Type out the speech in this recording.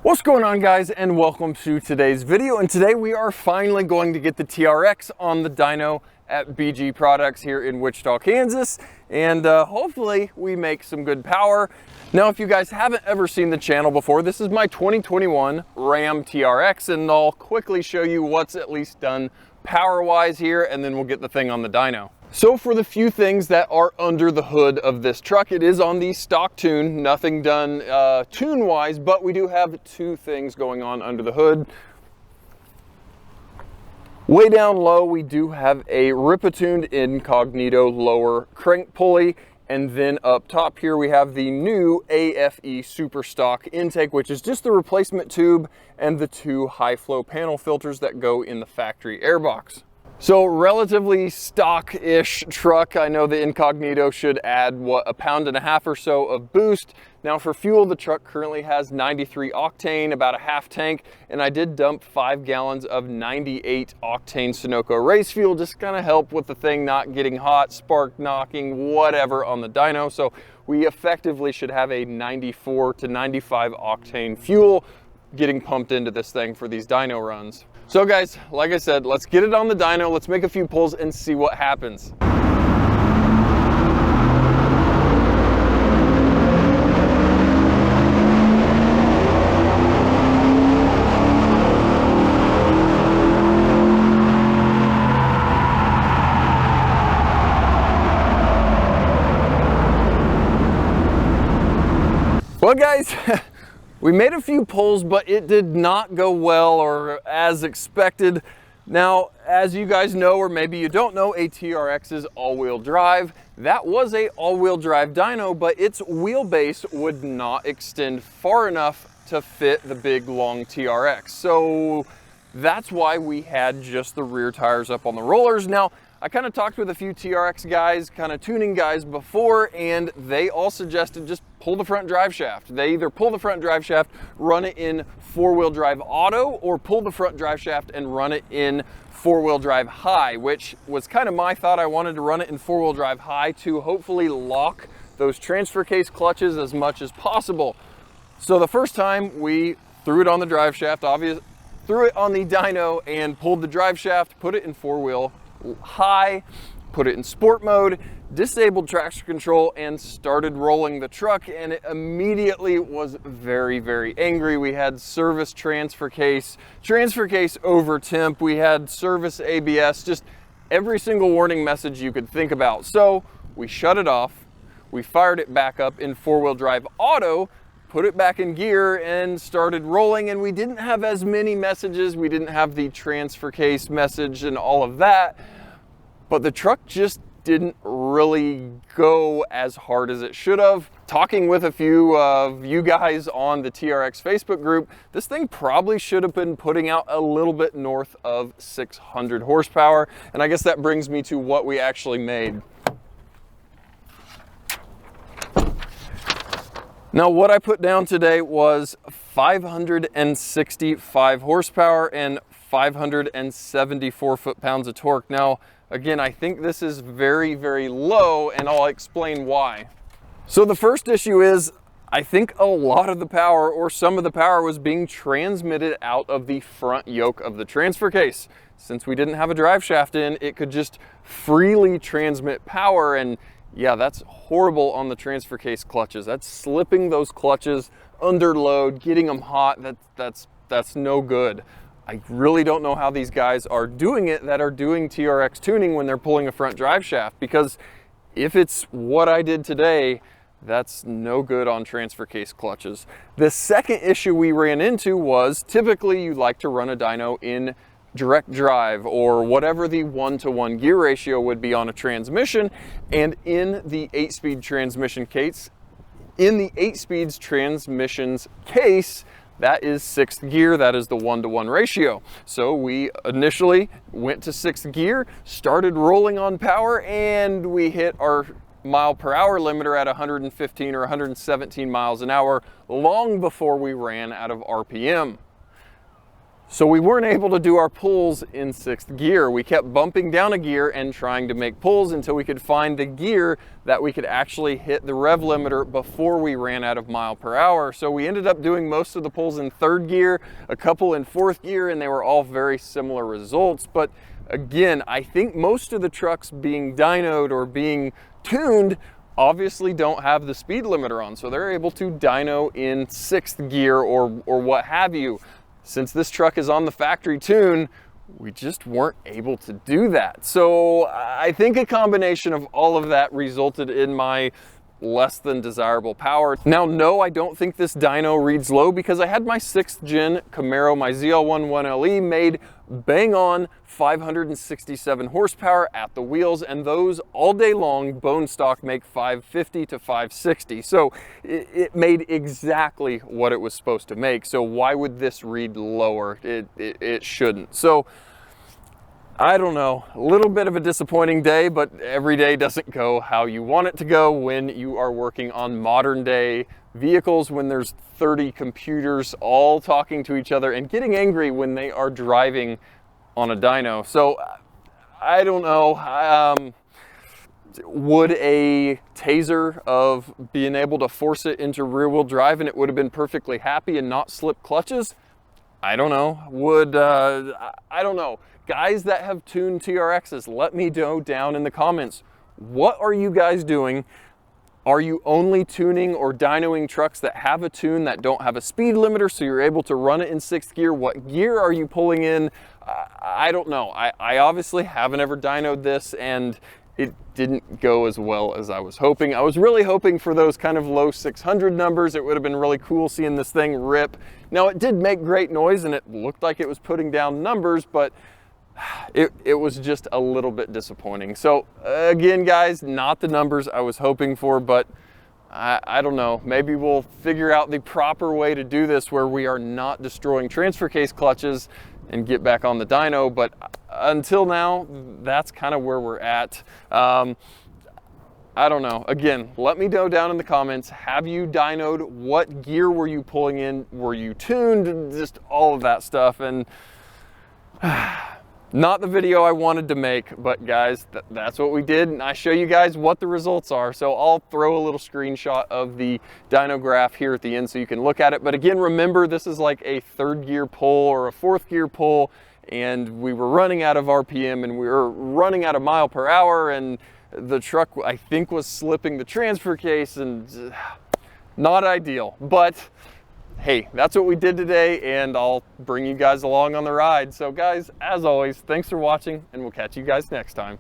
What's going on, guys, and welcome to today's video. And today we are finally going to get the TRX on the dyno at BG Products here in Wichita, Kansas, and hopefully we make some good power. Now, if you guys haven't ever seen the channel before, this is my 2021 Ram TRX, and I'll quickly show you what's at least done power-wise here, and then we'll get the thing on the dyno. So for the few things that are under the hood of this truck, it is on the stock tune, nothing done tune-wise, but we do have two things going on under the hood. Way down low, we do have a Rip-a-tuned Incognito lower crank pulley, and then up top here we have the new AFE Super Stock intake, which is just the replacement tube and the two high-flow panel filters that go in the factory airbox. So relatively stock-ish truck. I know the Incognito should add, what, 1.5 pounds or so of boost. Now for fuel, the truck currently has 93 octane, about a half tank, and I did dump 5 gallons of 98 octane Sunoco race fuel, just kind of help with the thing not getting hot, spark knocking, whatever on the dyno. So we effectively should have a 94 to 95 octane fuel getting pumped into this thing for these dyno runs. So guys, like I said, let's get it on the dyno, let's make a few pulls and see what happens. Well guys, we made a few pulls, but it did not go well or as expected. Now, as you guys know, or maybe you don't know, a TRX is all-wheel drive. That was a all-wheel drive dyno, but its wheelbase would not extend far enough to fit the big, long TRX. So that's why we had just the rear tires up on the rollers. Now, I kind of talked with a few TRX guys, kind of tuning guys before, and they all suggested just pull the front drive shaft. They either pull the front drive shaft, run it in four-wheel drive auto, or pull the front drive shaft and run it in four-wheel drive high, which was kind of my thought. I wanted to run it in four-wheel drive high to hopefully lock those transfer case clutches as much as possible. So the first time we threw it on the drive shaft, threw it on the dyno and pulled the drive shaft, put it in four-wheel high, put it in sport mode, disabled traction control, and started rolling the truck, and it immediately was very, very angry. We had service transfer case over temp, we had service ABS, just every single warning message you could think about. So we shut it off, we fired it back up in four-wheel drive auto, put it back in gear and started rolling, and we didn't have as many messages. We didn't have the transfer case message and all of that, but the truck just didn't really go as hard as it should have. Talking with a few of you guys on the TRX Facebook group, this thing probably should have been putting out a little bit north of 600 horsepower. And I guess that brings me to what we actually made. Now, what I put down today was 565 horsepower and 574 foot-pounds of torque. Now, again, I think this is very, very low, and I'll explain why. So the first issue is, I think a lot of the power, or some of the power, was being transmitted out of the front yoke of the transfer case. Since we didn't have a drive shaft in, it could just freely transmit power, and yeah, that's horrible on the transfer case clutches. That's slipping those clutches under load, getting them hot. That's no good. I really don't know how these guys are doing it that are doing TRX tuning when they're pulling a front drive shaft, because if it's what I did today, that's no good on transfer case clutches. The second issue we ran into was, typically you like to run a dyno in direct drive or whatever the 1-to-1 gear ratio would be on a transmission, and in the 8-speed transmission case, that is 6th gear, that is the 1-to-1 ratio. So we initially went to 6th gear, started rolling on power, and we hit our mile-per-hour limiter at 115 or 117 miles an hour long before we ran out of RPM. So we weren't able to do our pulls in 6th gear. We kept bumping down a gear and trying to make pulls until we could find the gear that we could actually hit the rev limiter before we ran out of mile per hour. So we ended up doing most of the pulls in 3rd gear, a couple in 4th gear, and they were all very similar results. But again, I think most of the trucks being dynoed or being tuned obviously don't have the speed limiter on. So they're able to dyno in 6th gear or what have you. Since this truck is on the factory tune, we just weren't able to do that. So I think a combination of all of that resulted in my less than desirable power. Now, no, I don't think this dyno reads low because I had my 6th gen Camaro, my ZL1 1LE, made bang on 567 horsepower at the wheels, and those all day long bone stock make 550 to 560. So it made exactly what it was supposed to make. So why would this read lower? It shouldn't. So I don't know, a little bit of a disappointing day, but every day doesn't go how you want it to go when you are working on modern day vehicles, when there's 30 computers all talking to each other and getting angry when they are driving on a dyno. So I don't know, would a taser of being able to force it into rear wheel drive and it would have been perfectly happy and not slip clutches? I don't know. Would, I don't know. Guys that have tuned TRXs, let me know down in the comments. What are you guys doing? Are you only tuning or dynoing trucks that have a tune that don't have a speed limiter so you're able to run it in 6th gear? What gear are you pulling in? I don't know. I obviously haven't ever dynoed this, and it didn't go as well as I was hoping. I was really hoping for those kind of low 600 numbers. It would have been really cool seeing this thing rip. Now, it did make great noise and it looked like it was putting down numbers, but it was just a little bit disappointing. So again, guys, not the numbers I was hoping for, but I don't know. Maybe we'll figure out the proper way to do this where we are not destroying transfer case clutches and get back on the dyno. But until now, that's kind of where we're at. I don't know. Again, let me know down in the comments. Have you dynoed? What gear were you pulling in? Were you tuned? Just all of that stuff. And not the video I wanted to make, but guys, that's what we did. And I show you guys what the results are. So I'll throw a little screenshot of the dyno graph here at the end so you can look at it. But again, remember, this is like a 3rd gear pull or a 4th gear pull, and we were running out of RPM and we were running out of mile per hour, and the truck, I think, was slipping the transfer case, and not ideal. But hey, that's what we did today, and I'll bring you guys along on the ride. So guys, as always, thanks for watching, and we'll catch you guys next time.